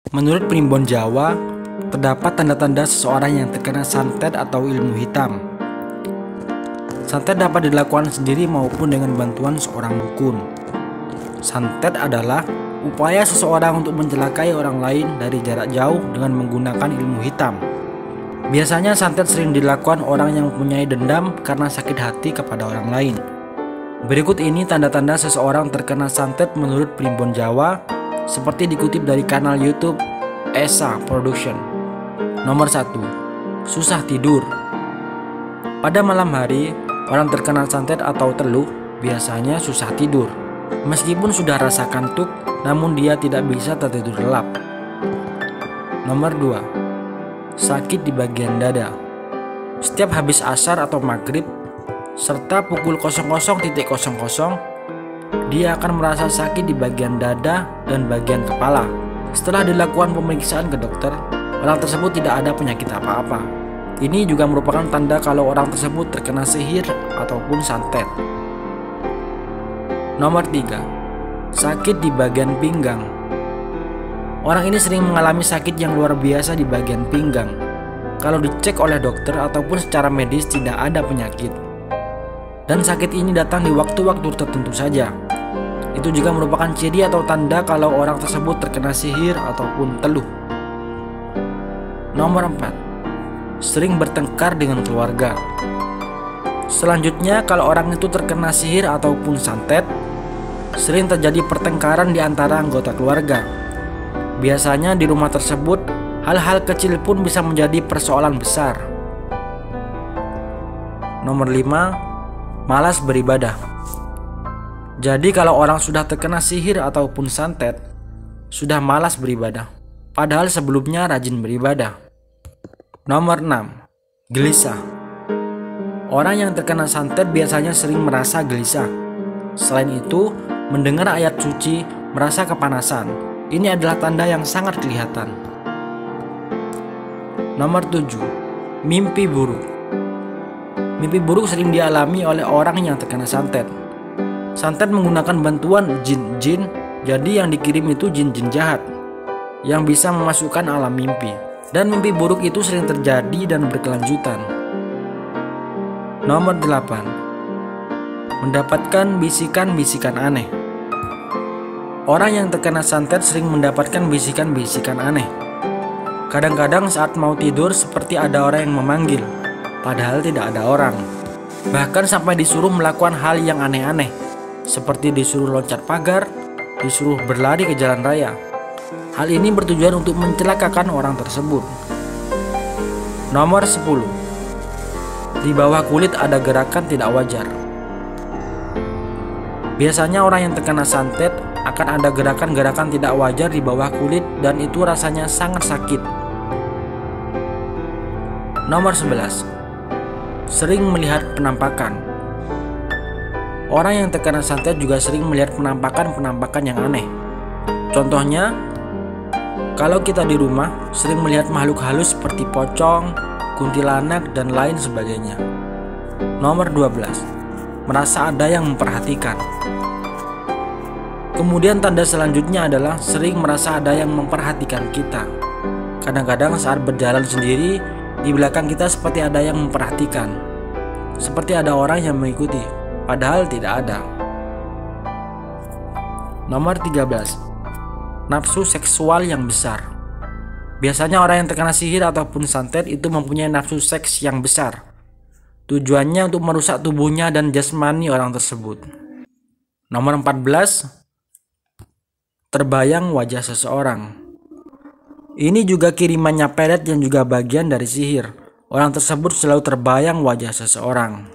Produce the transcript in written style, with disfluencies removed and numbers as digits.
Menurut primbon Jawa, terdapat tanda-tanda seseorang yang terkena santet atau ilmu hitam. Santet dapat dilakukan sendiri maupun dengan bantuan seorang dukun. Santet adalah upaya seseorang untuk mencelakai orang lain dari jarak jauh dengan menggunakan ilmu hitam. Biasanya santet sering dilakukan orang yang mempunyai dendam karena sakit hati kepada orang lain. Berikut ini tanda-tanda seseorang terkena santet menurut primbon Jawa, seperti dikutip dari kanal YouTube Esa Production. Nomor 1. Susah tidur. Pada malam hari, orang terkena santet atau teluh biasanya susah tidur. Meskipun sudah rasa kantuk, namun dia tidak bisa tertidur lelap. Nomor 2. Sakit di bagian dada. Setiap habis asar atau maghrib, serta pukul 00.00, dia akan merasa sakit di bagian dada dan bagian kepala. Setelah dilakukan pemeriksaan ke dokter, orang tersebut tidak ada penyakit apa-apa. Ini juga merupakan tanda kalau orang tersebut terkena sihir ataupun santet. Nomor 3. Sakit di bagian pinggang. Orang ini sering mengalami sakit yang luar biasa di bagian pinggang. Kalau dicek oleh dokter ataupun secara medis tidak ada penyakit. Dan sakit ini datang di waktu-waktu tertentu saja. Itu juga merupakan ciri atau tanda kalau orang tersebut terkena sihir ataupun teluh. Nomor 4. Sering bertengkar dengan keluarga. Selanjutnya, kalau orang itu terkena sihir ataupun santet, sering terjadi pertengkaran di antara anggota keluarga. Biasanya di rumah tersebut, hal-hal kecil pun bisa menjadi persoalan besar. Nomor 5. Malas beribadah. Jadi kalau orang sudah terkena sihir ataupun santet, sudah malas beribadah, padahal sebelumnya rajin beribadah. Nomor 6. Gelisah. Orang yang terkena santet biasanya sering merasa gelisah. Selain itu, mendengar ayat suci, merasa kepanasan. Ini adalah tanda yang sangat kelihatan. Nomor 7. Mimpi buruk. Mimpi buruk sering dialami oleh orang yang terkena santet. Santet menggunakan bantuan jin-jin, jadi yang dikirim itu jin-jin jahat yang bisa memasukkan alam mimpi. Dan mimpi buruk itu sering terjadi dan berkelanjutan. Nomor 8. Mendapatkan bisikan-bisikan aneh. Orang yang terkena santet sering mendapatkan bisikan-bisikan aneh. Kadang-kadang saat mau tidur seperti ada orang yang memanggil, padahal tidak ada orang. Bahkan sampai disuruh melakukan hal yang aneh-aneh, seperti disuruh loncat pagar, disuruh berlari ke jalan raya. Hal ini bertujuan untuk mencelakakan orang tersebut. Nomor 10. Di bawah kulit ada gerakan tidak wajar. Biasanya orang yang terkena santet akan ada gerakan-gerakan tidak wajar di bawah kulit dan itu rasanya sangat sakit. Nomor 11. Sering melihat penampakan. Orang yang terkena santet juga sering melihat penampakan-penampakan yang aneh. Contohnya, kalau kita di rumah sering melihat makhluk halus seperti pocong, kuntilanak, dan lain sebagainya. Nomor 12. Merasa ada yang memperhatikan. Kemudian tanda selanjutnya adalah sering merasa ada yang memperhatikan kita. Kadang-kadang saat berjalan sendiri, di belakang kita seperti ada yang memperhatikan, seperti ada orang yang mengikuti, padahal tidak ada. Nomor 13. Nafsu seksual yang besar. Biasanya orang yang terkena sihir ataupun santet itu mempunyai nafsu seks yang besar. Tujuannya untuk merusak tubuhnya dan jasmani orang tersebut. Nomor 14. Terbayang wajah seseorang. Ini juga kirimannya pelet yang juga bagian dari sihir. Orang tersebut selalu terbayang wajah seseorang.